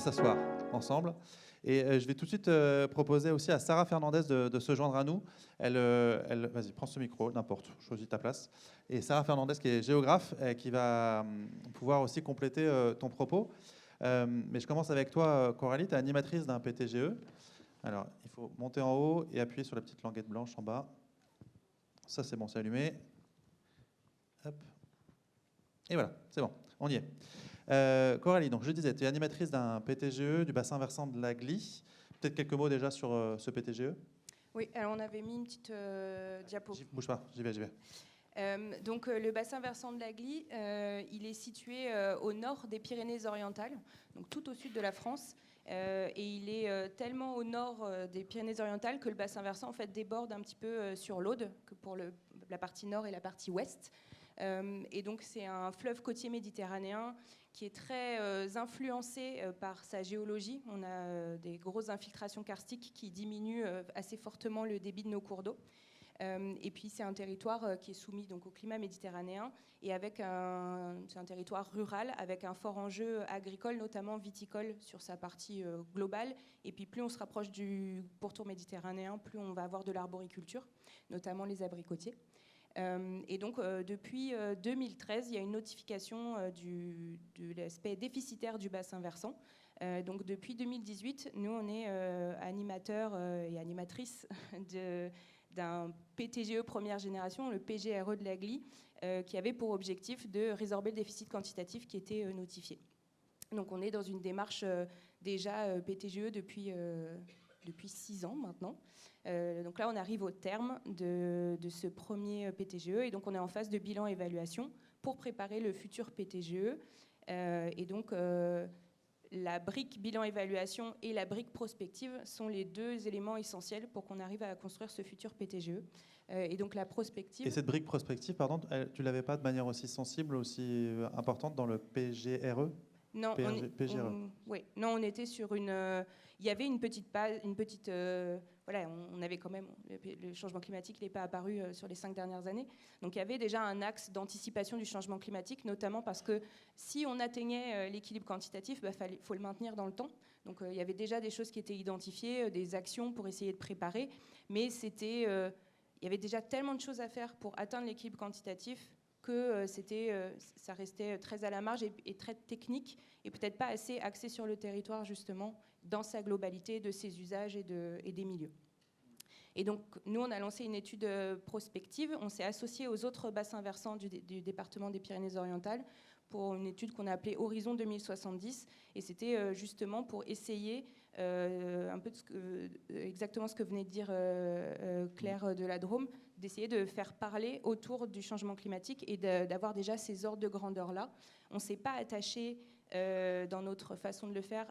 s'asseoir ensemble. Et je vais tout de suite proposer aussi à Sarah Fernandez de se joindre à nous. Vas-y, prends ce micro, n'importe, choisis ta place. Et Sarah Fernandez, qui est géographe, qui va pouvoir aussi compléter ton propos. Mais je commence avec toi, Coralie, tu es animatrice d'un PTGE. Alors, il faut monter en haut et appuyer sur la petite languette blanche en bas. Ça, c'est bon, c'est allumé. Hop. Et voilà, c'est bon, on y est. Coralie, donc je disais, tu es animatrice d'un PTGE du bassin versant de la Glie. Peut-être quelques mots déjà sur ce PTGE. Oui, alors on avait mis une petite diapo. Bouge pas, j'y vais. Donc le bassin versant de la Glie, il est situé au nord des Pyrénées-Orientales, donc tout au sud de la France. Et il est tellement au nord des Pyrénées-Orientales que le bassin versant en fait déborde un petit peu sur l'Aude, que pour la partie nord et la partie ouest. Et donc c'est un fleuve côtier méditerranéen qui est très influencé par sa géologie. On a des grosses infiltrations karstiques qui diminuent assez fortement le débit de nos cours d'eau. Et puis c'est un territoire qui est soumis donc au climat méditerranéen et c'est un territoire rural avec un fort enjeu agricole, notamment viticole sur sa partie globale. Et puis plus on se rapproche du pourtour méditerranéen, plus on va avoir de l'arboriculture, notamment les abricotiers. Et donc depuis 2013, il y a une notification de l'aspect déficitaire du bassin versant. Donc depuis 2018, nous on est animateurs et animatrices d'un PTGE première génération, le PGRE de la Glie, qui avait pour objectif de résorber le déficit quantitatif qui était notifié. Donc on est dans une démarche déjà PTGE depuis 6 ans maintenant. Donc là, on arrive au terme de ce premier PTGE et donc on est en phase de bilan-évaluation pour préparer le futur PTGE. Et donc la brique bilan-évaluation et la brique prospective sont les deux éléments essentiels pour qu'on arrive à construire ce futur PTGE. Et donc la prospective... Et cette brique prospective, pardon, tu ne l'avais pas de manière aussi sensible, aussi importante dans le PGRE ? Non, on était sur une... il y avait une petite voilà, on avait quand même... Le changement climatique n'est pas apparu sur les 5 dernières années. Donc il y avait déjà un axe d'anticipation du changement climatique, notamment parce que si on atteignait l'équilibre quantitatif, faut le maintenir dans le temps. Donc il y avait déjà des choses qui étaient identifiées, des actions pour essayer de préparer, mais il y avait déjà tellement de choses à faire pour atteindre l'équilibre quantitatif que ça restait très à la marge et très technique et peut-être pas assez axé sur le territoire justement dans sa globalité de ses usages et des milieux. Et donc nous on a lancé une étude prospective, on s'est associé aux autres bassins versants du département des Pyrénées-Orientales pour une étude qu'on a appelée Horizon 2070 et c'était justement pour essayer un peu exactement ce que venait de dire Claire de la Drôme, d'essayer de faire parler autour du changement climatique et d'avoir déjà ces ordres de grandeur-là. On ne s'est pas attaché dans notre façon de le faire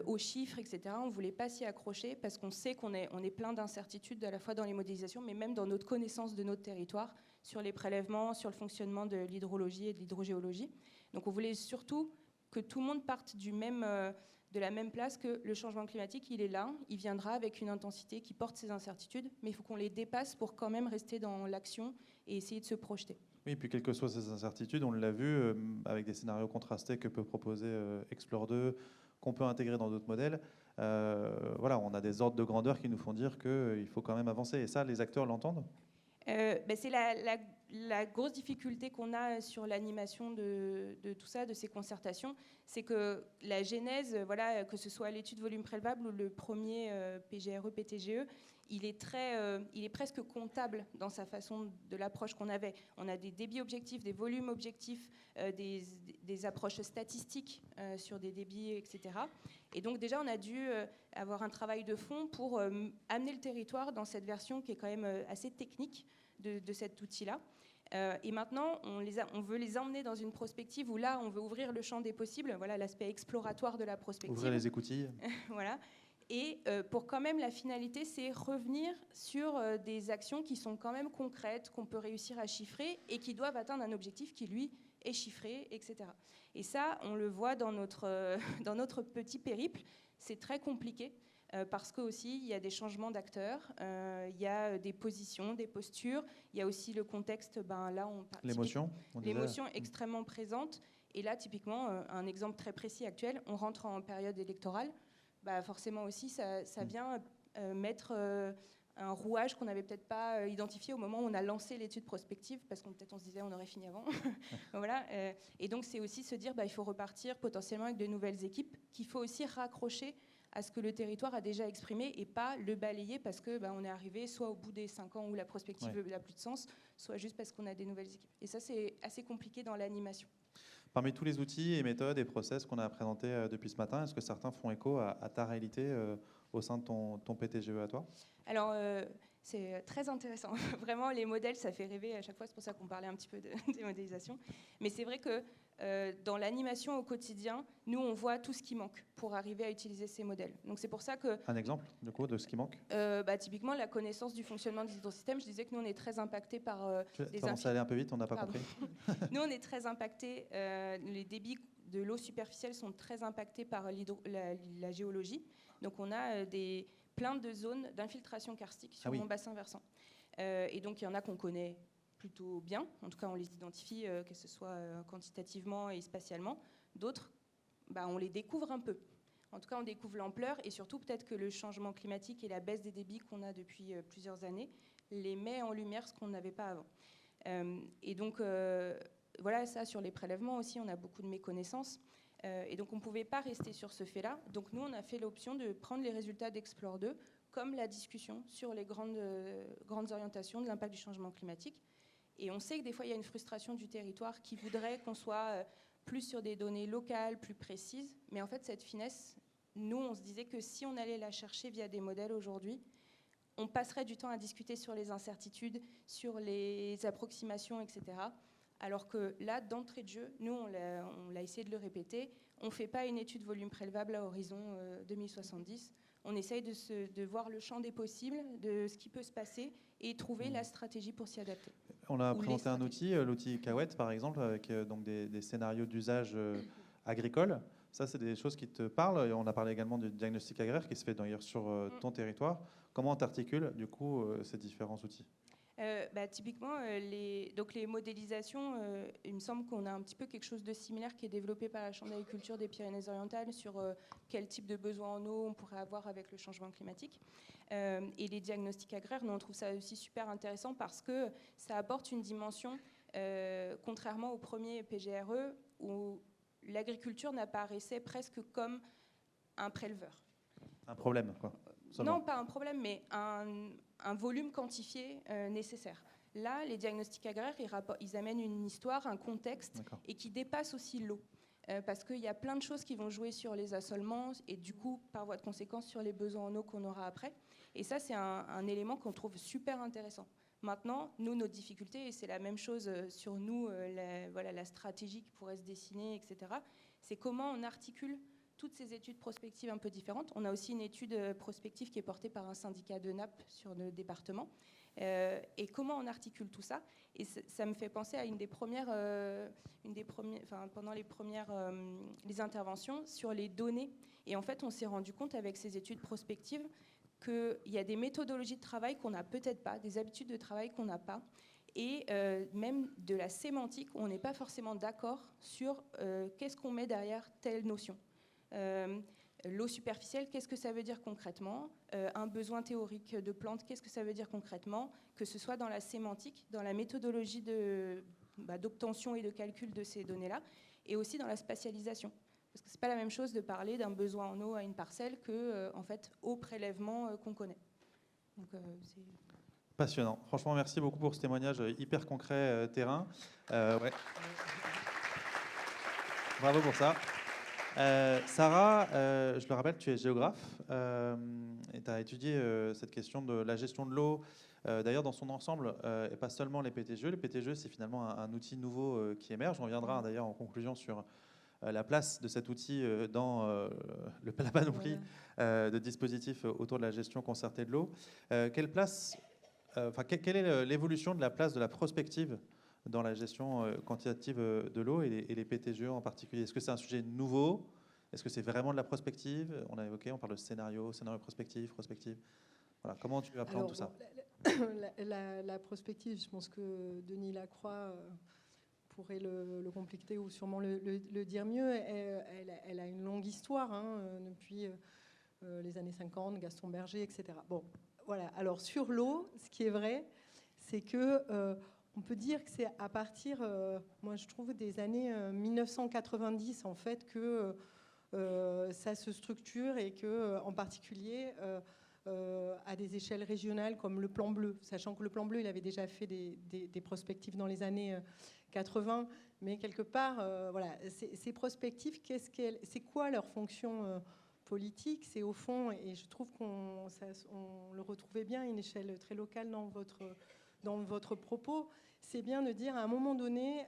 aux chiffres, etc. On ne voulait pas s'y accrocher parce qu'on sait qu'on est plein d'incertitudes à la fois dans les modélisations, mais même dans notre connaissance de notre territoire, sur les prélèvements, sur le fonctionnement de l'hydrologie et de l'hydrogéologie. Donc on voulait surtout que tout le monde parte de la même place, que le changement climatique, il est là, il viendra avec une intensité qui porte ces incertitudes, mais il faut qu'on les dépasse pour quand même rester dans l'action et essayer de se projeter. Oui, et puis quelles que soient ces incertitudes, on l'a vu avec des scénarios contrastés que peut proposer Explore 2, qu'on peut intégrer dans d'autres modèles. Voilà, on a des ordres de grandeur qui nous font dire qu'il faut quand même avancer. Et ça, les acteurs l'entendent ? C'est la grosse difficulté qu'on a sur l'animation de tout ça, de ces concertations, c'est que la genèse, voilà, que ce soit l'étude volume prélevable ou le premier PGRE, PTGE, il est presque comptable dans sa façon de l'approche qu'on avait. On a des débits objectifs, des volumes objectifs, des approches statistiques sur des débits, etc. Et donc déjà, on a dû avoir un travail de fond pour amener le territoire dans cette version qui est quand même assez technique de cet outil-là. Et maintenant, on veut les emmener dans une prospective où là, on veut ouvrir le champ des possibles. Voilà l'aspect exploratoire de la prospective. Ouvrir les écoutilles. Voilà. Et pour quand même, la finalité, c'est revenir sur des actions qui sont quand même concrètes, qu'on peut réussir à chiffrer et qui doivent atteindre un objectif qui, lui, est chiffré, etc. Et ça, on le voit dans notre petit périple. C'est très compliqué. Parce qu'aussi, il y a des changements d'acteurs, il y a des positions, des postures, il y a aussi le contexte, là, l'émotion l'émotion extrêmement présente, Et là, typiquement, un exemple très précis actuel, on rentre en période électorale, bah forcément aussi, ça vient mettre un rouage qu'on n'avait peut-être pas identifié au moment où on a lancé l'étude prospective, parce qu'on peut-être on se disait on aurait fini avant. Voilà. Et donc c'est aussi se dire il faut repartir potentiellement avec de nouvelles équipes, qu'il faut aussi raccrocher à ce que le territoire a déjà exprimé et pas le balayer parce que on est arrivé soit au bout des 5 ans où la prospective n'a plus de sens, soit juste parce qu'on a des nouvelles équipes. Et ça, c'est assez compliqué dans l'animation. Parmi tous les outils et méthodes et process qu'on a présentés depuis ce matin, est-ce que certains font écho à ta réalité au sein de ton PTGE à toi? Alors, c'est très intéressant. Vraiment, les modèles, ça fait rêver à chaque fois. C'est pour ça qu'on parlait un petit peu des modélisations. Mais c'est vrai que dans l'animation au quotidien, nous, on voit tout ce qui manque pour arriver à utiliser ces modèles. Donc, c'est pour ça que... Un exemple, du coup, de ce qui manque? Typiquement, la connaissance du fonctionnement des hydrosystèmes. Je disais que nous, on est très impactés par des... Commence à aller un peu vite, on n'a pas compris. Nous, on est très impactés. Les débits de l'eau superficielle sont très impactés par la géologie. Donc, on a plein de zones d'infiltration karstique sur mon bassin versant. Et donc, il y en a qu'on connaît plutôt bien. En tout cas, on les identifie, que ce soit quantitativement et spatialement. D'autres, on les découvre un peu. En tout cas, on découvre l'ampleur et surtout peut-être que le changement climatique et la baisse des débits qu'on a depuis plusieurs années les met en lumière, ce qu'on n'avait pas avant. Et donc, voilà, ça, sur les prélèvements aussi, on a beaucoup de méconnaissances. Et donc, on ne pouvait pas rester sur ce fait-là. Donc, nous, on a fait l'option de prendre les résultats d'Explore 2 comme la discussion sur les grandes orientations de l'impact du changement climatique. Et on sait que des fois, il y a une frustration du territoire qui voudrait qu'on soit plus sur des données locales, plus précises. Mais en fait, cette finesse, nous, on se disait que si on allait la chercher via des modèles aujourd'hui, on passerait du temps à discuter sur les incertitudes, sur les approximations, etc. Alors que là, d'entrée de jeu, nous, on l'a essayé de le répéter, on ne fait pas une étude volume prélevable à horizon 2070. On essaye de voir le champ des possibles, de ce qui peut se passer et trouver la stratégie pour s'y adapter. On a présenté un outil, l'outil Kahoot, par exemple, avec donc des scénarios d'usage agricole. Ça, c'est des choses qui te parlent. Et on a parlé également du diagnostic agraire qui se fait d'ailleurs sur ton territoire. Comment tu articules, du coup, ces différents outils? Typiquement, les modélisations, il me semble qu'on a un petit peu quelque chose de similaire qui est développé par la Chambre d'agriculture des Pyrénées-Orientales sur quel type de besoin en eau on pourrait avoir avec le changement climatique. Et les diagnostics agraires, nous, on trouve ça aussi super intéressant parce que ça apporte une dimension, contrairement au premier PGRE, où l'agriculture n'apparaissait presque comme un préleveur. Un problème, quoi. Non, pas un problème, mais un volume quantifié nécessaire. Là, les diagnostics agraires, ils amènent une histoire, un contexte, et qui dépassent aussi l'eau. Parce qu'il y a plein de choses qui vont jouer sur les assolements, et du coup, par voie de conséquence, sur les besoins en eau qu'on aura après. Et ça, c'est un élément qu'on trouve super intéressant. Maintenant, nous, nos difficultés, et c'est la même chose sur nous, la stratégie qui pourrait se dessiner, etc., c'est comment on articule toutes ces études prospectives un peu différentes. On a aussi une étude prospective qui est portée par un syndicat de nappe sur le département. Et comment on articule tout ça? Et ça me fait penser à pendant les interventions sur les données. Et en fait, on s'est rendu compte avec ces études prospectives qu'il y a des méthodologies de travail qu'on n'a peut-être pas, des habitudes de travail qu'on n'a pas, et même de la sémantique où on n'est pas forcément d'accord sur qu'est-ce qu'on met derrière telle notion. L'eau superficielle, qu'est-ce que ça veut dire concrètement? Un besoin théorique de plantes, qu'est-ce que ça veut dire concrètement? Que ce soit dans la sémantique, dans la méthodologie d'obtention et de calcul de ces données-là, et aussi dans la spatialisation. Parce que ce n'est pas la même chose de parler d'un besoin en eau à une parcelle que, en fait, au prélèvement qu'on connaît. Donc, c'est... Passionnant. Franchement, merci beaucoup pour ce témoignage hyper concret terrain. Ouais. Bravo pour ça. Sarah, je le rappelle, tu es géographe et tu as étudié cette question de la gestion de l'eau, d'ailleurs dans son ensemble, et pas seulement les PTGE. Les PTGE, c'est finalement un outil nouveau qui émerge. On reviendra d'ailleurs en conclusion sur la place de cet outil dans la panoplie de dispositifs autour de la gestion concertée de l'eau. Quelle est l'évolution de la place de la prospective dans la gestion quantitative de l'eau et les PTGE en particulier? Est-ce que c'est un sujet nouveau? Est-ce que c'est vraiment de la prospective? On a évoqué, on parle de scénario prospective. Voilà. Comment tu apprends tout ça? La prospective, je pense que Denis Lacroix pourrait le compléter ou sûrement le dire mieux. Elle a une longue histoire, hein, depuis les années 50, Gaston Berger, etc. Bon, voilà. Alors sur l'eau, ce qui est vrai, c'est que on peut dire que c'est à partir, moi je trouve, des années 1990 en fait que ça se structure et que, en particulier, à des échelles régionales comme le Plan Bleu, sachant que le Plan Bleu, il avait déjà fait des prospectives dans les années 80, mais quelque part, voilà, ces prospectives, c'est quoi leur fonction politique? C'est au fond, et je trouve qu'on le retrouvait bien à une échelle très locale dans votre propos, c'est bien de dire à un moment donné,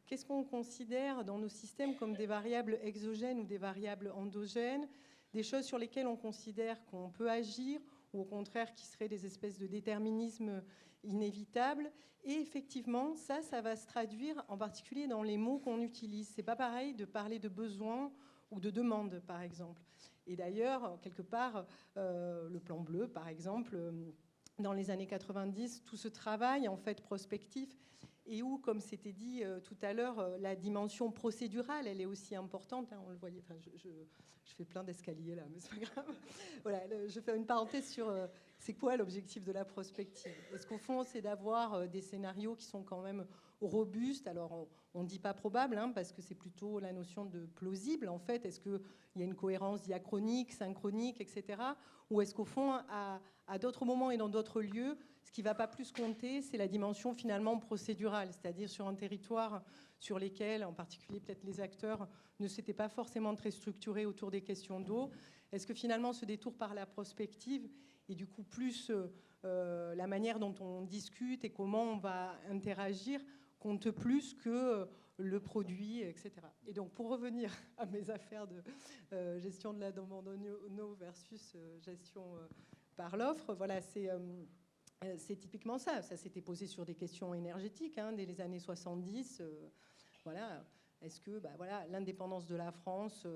qu'est-ce qu'on considère dans nos systèmes comme des variables exogènes ou des variables endogènes, des choses sur lesquelles on considère qu'on peut agir ou au contraire qui seraient des espèces de déterminismes inévitables. Et effectivement, ça va se traduire en particulier dans les mots qu'on utilise. C'est pas pareil de parler de besoin ou de demande, par exemple. Et d'ailleurs, quelque part, le Plan Bleu, par exemple, dans les années 90, tout ce travail en fait prospectif, et où, comme c'était dit tout à l'heure, la dimension procédurale, elle est aussi importante. Hein, on le voyait. Enfin, je fais plein d'escaliers là, mais c'est pas grave. Voilà, je fais une parenthèse sur c'est quoi l'objectif de la prospective. Est-ce qu'au fond, c'est d'avoir des scénarios qui sont quand même robustes? Alors, on ne dit pas probable, hein, parce que c'est plutôt la notion de plausible. En fait, est-ce qu'il y a une cohérence diachronique, synchronique, etc. Ou est-ce qu'au fond, à d'autres moments et dans d'autres lieux, ce qui ne va pas plus compter, c'est la dimension finalement procédurale, c'est-à-dire sur un territoire sur lesquels, en particulier peut-être les acteurs, ne s'étaient pas forcément très structurés autour des questions d'eau. Est-ce que finalement ce détour par la prospective et du coup plus la manière dont on discute et comment on va interagir compte plus que le produit, etc. Et donc pour revenir à mes affaires de gestion de la demande en eau versus gestion par l'offre, voilà, c'est typiquement ça. Ça s'était posé sur des questions énergétiques, hein, dès les années 70. Voilà. Est-ce que voilà, l'indépendance de la France,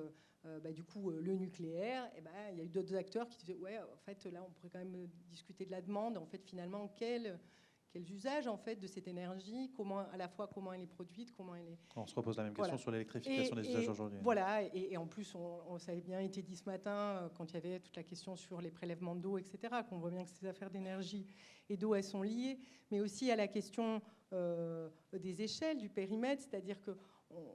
du coup, le nucléaire, il y a eu d'autres acteurs qui disaient ouais, en fait, là, on pourrait quand même discuter de la demande. En fait, finalement, quels usages en fait de cette énergie, à la fois comment elle est produite, comment elle est. On se repose la même question sur l'électrification des usages aujourd'hui. Voilà, et en plus, ça avait bien été dit ce matin quand il y avait toute la question sur les prélèvements d'eau, etc., qu'on voit bien que ces affaires d'énergie et d'eau, elles sont liées, mais aussi à la question des échelles, du périmètre, c'est-à-dire que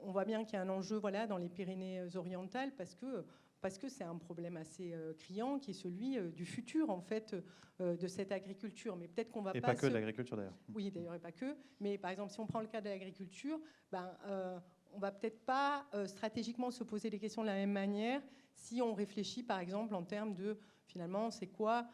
on voit bien qu'il y a un enjeu, voilà, dans les Pyrénées-Orientales parce que c'est un problème assez criant qui est celui du futur en fait de cette agriculture. Mais peut-être qu'on va et pas que de l'agriculture d'ailleurs. Oui, d'ailleurs, et pas que. Mais par exemple, si on prend le cas de l'agriculture, on va peut-être pas stratégiquement se poser les questions de la même manière si on réfléchit par exemple en termes de finalement c'est quoi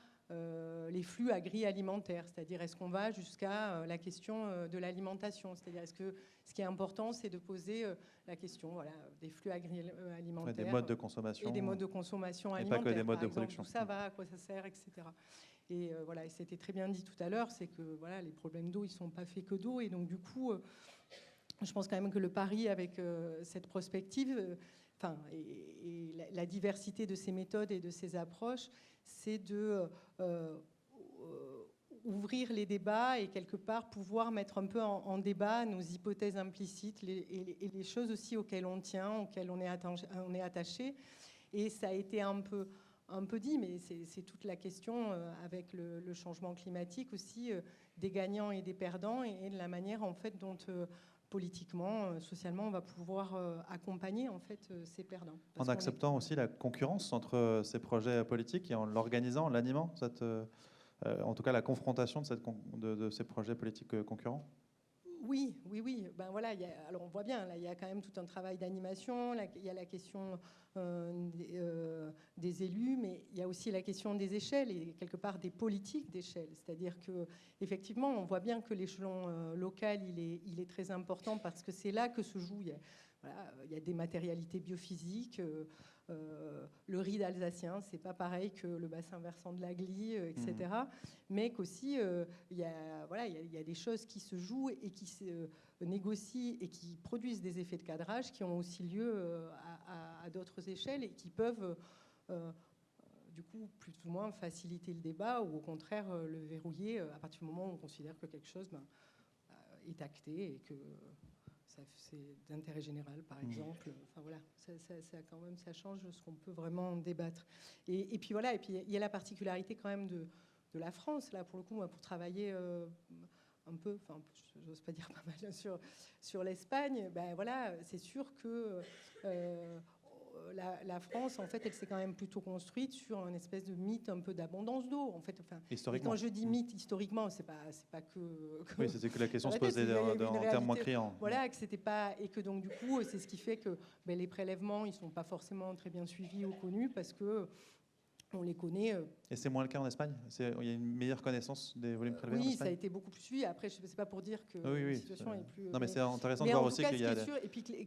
les flux agri-alimentaires, c'est-à-dire est-ce qu'on va jusqu'à la question de l'alimentation, c'est-à-dire est-ce que ce qui est important c'est de poser la question voilà, des flux agri-alimentaires des modes de consommation et des modes de consommation et alimentaire, pas que des modes de exemple, production. Tout ça va, à quoi ça sert, etc. Et voilà, et c'était très bien dit tout à l'heure, c'est que voilà, les problèmes d'eau ils sont pas faits que d'eau, et donc du coup je pense quand même que le pari avec cette prospective, et la diversité de ces méthodes et de ces approches, c'est de ouvrir les débats et quelque part pouvoir mettre un peu en débat nos hypothèses implicites et les choses aussi auxquelles on tient, auxquelles on est attaché. Et ça a été un peu dit, mais c'est toute la question avec le changement climatique aussi, des gagnants et des perdants, et de la manière en fait dont politiquement, socialement, on va pouvoir accompagner en fait ces perdants. En acceptant aussi la concurrence entre ces projets politiques et en l'organisant, en l'animant, en tout cas la confrontation de ces projets politiques concurrents. Oui. Ben voilà, alors on voit bien, là, il y a quand même tout un travail d'animation, il y a la question des élus, mais il y a aussi la question des échelles et quelque part des politiques d'échelle. C'est-à-dire qu'effectivement, on voit bien que l'échelon local, il est très important parce que c'est là que se joue. Il y a des matérialités biophysiques. Le riz alsacien, c'est pas pareil que le bassin versant de la Glie, etc. Mais qu'aussi, il y a des choses qui se jouent et qui se négocient et qui produisent des effets de cadrage qui ont aussi lieu à d'autres échelles et qui peuvent, du coup, plus ou moins faciliter le débat ou au contraire le verrouiller à partir du moment où on considère que quelque chose est acté et que c'est d'intérêt général, par exemple. Enfin voilà, quand même, ça change ce qu'on peut vraiment débattre. Et puis voilà, et puis il y a la particularité quand même de la France, là, pour le coup, moi, pour travailler un peu, enfin, j'ose pas dire pas mal sur l'Espagne, ben voilà, c'est sûr que la France, en fait, elle s'est quand même plutôt construite sur un espèce de mythe un peu d'abondance d'eau, en fait. Enfin, historiquement. quand je dis mythe, historiquement, c'est pas que oui, c'était que la question se posait en termes moins criants. Voilà, que c'était pas, et que donc du coup, c'est ce qui fait que les prélèvements, ils sont pas forcément très bien suivis ou connus parce que on les connaît. Et c'est moins le cas en Espagne? Il y a une meilleure connaissance des volumes prélevés en Oui, Espagne? ça a été beaucoup plus suivi. Après, je ne sais pas pour dire que la situation est plus... Non, mais c'est intéressant de voir aussi qu'il y a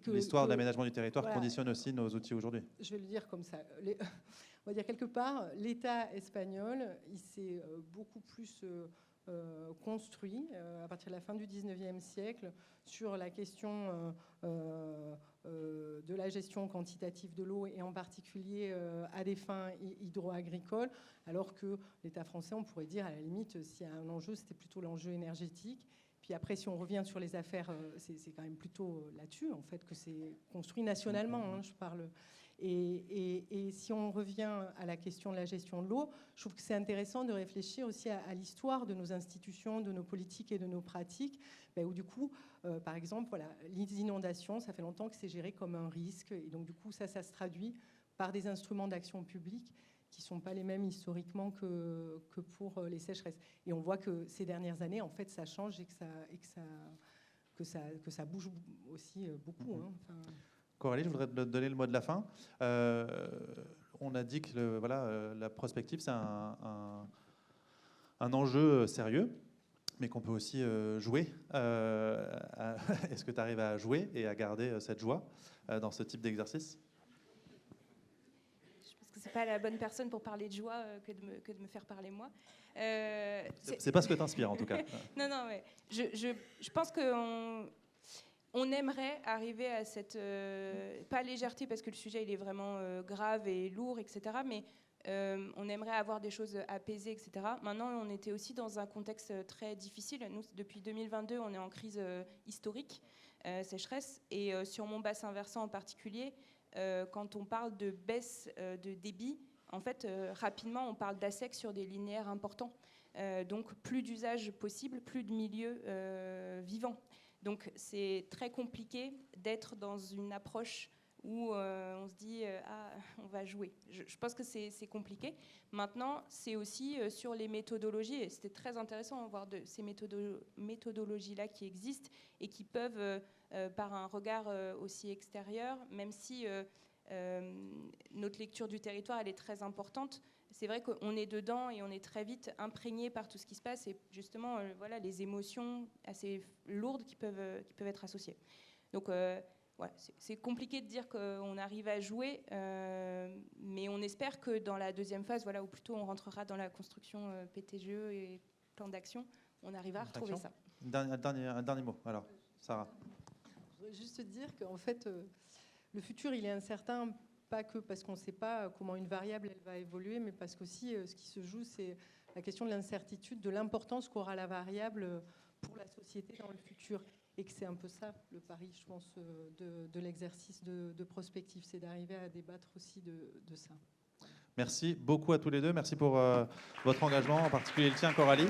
l'histoire de l'aménagement du territoire conditionne aussi nos outils aujourd'hui. Je vais le dire comme ça. On va dire quelque part, l'État espagnol, il s'est beaucoup plus construit à partir de la fin du 19e siècle sur la question de la gestion quantitative de l'eau et en particulier à des fins hydro-agricoles, alors que l'État français, on pourrait dire à la limite, s'il y a un enjeu, c'était plutôt l'enjeu énergétique. Puis après, si on revient sur les affaires, c'est quand même plutôt là-dessus, en fait, que c'est construit nationalement, hein, je parle. Et si on revient à la question de la gestion de l'eau, je trouve que c'est intéressant de réfléchir aussi à l'histoire de nos institutions, de nos politiques et de nos pratiques, où du coup, par exemple, voilà, les inondations, ça fait longtemps que c'est géré comme un risque, et donc du coup, ça se traduit par des instruments d'action publique qui ne sont pas les mêmes historiquement que pour les sécheresses. Et on voit que ces dernières années, en fait, ça change et que ça bouge aussi beaucoup. Hein. Enfin... Coralie, je voudrais te donner le mot de la fin. On a dit que la prospective, c'est un enjeu sérieux, mais qu'on peut aussi jouer. Est-ce que tu arrives à jouer et à garder cette joie dans ce type d'exercice ? C'est pas la bonne personne pour parler de joie que de me faire parler moi. C'est pas ce que t'inspire en tout cas. Non, mais je pense qu'on aimerait arriver à cette pas légèreté parce que le sujet il est vraiment grave et lourd, etc. Mais on aimerait avoir des choses apaisées, etc. Maintenant, on était aussi dans un contexte très difficile. Nous, depuis 2022, on est en crise historique, sécheresse, et sur mon bassin versant en particulier. Quand on parle de baisse de débit, en fait, rapidement, on parle d'assec sur des linéaires importants. Donc, plus d'usage possible, plus de milieux vivants. Donc, c'est très compliqué d'être dans une approche où on se dit on va jouer. Je pense que c'est compliqué. Maintenant, c'est aussi sur les méthodologies, et c'était très intéressant de voir ces méthodologies-là qui existent et qui peuvent, par un regard aussi extérieur, même si notre lecture du territoire elle est très importante, c'est vrai qu'on est dedans et on est très vite imprégné par tout ce qui se passe et justement voilà, les émotions assez lourdes qui peuvent être associées. Donc ouais, c'est compliqué de dire qu'on arrive à jouer, mais on espère que dans la deuxième phase, voilà, ou plutôt on rentrera dans la construction PTGE et plan d'action, on arrivera à retrouver ça. Un dernier mot, alors, Sarah. Je voudrais juste dire qu'en fait, le futur, il est incertain, pas que parce qu'on ne sait pas comment une variable elle va évoluer, mais parce qu'aussi, ce qui se joue, c'est la question de l'incertitude, de l'importance qu'aura la variable pour la société dans le futur. Et que c'est un peu ça, le pari, je pense, de l'exercice de prospective, c'est d'arriver à débattre aussi de ça. Merci beaucoup à tous les deux. Merci pour votre engagement, en particulier le tien, Coralie.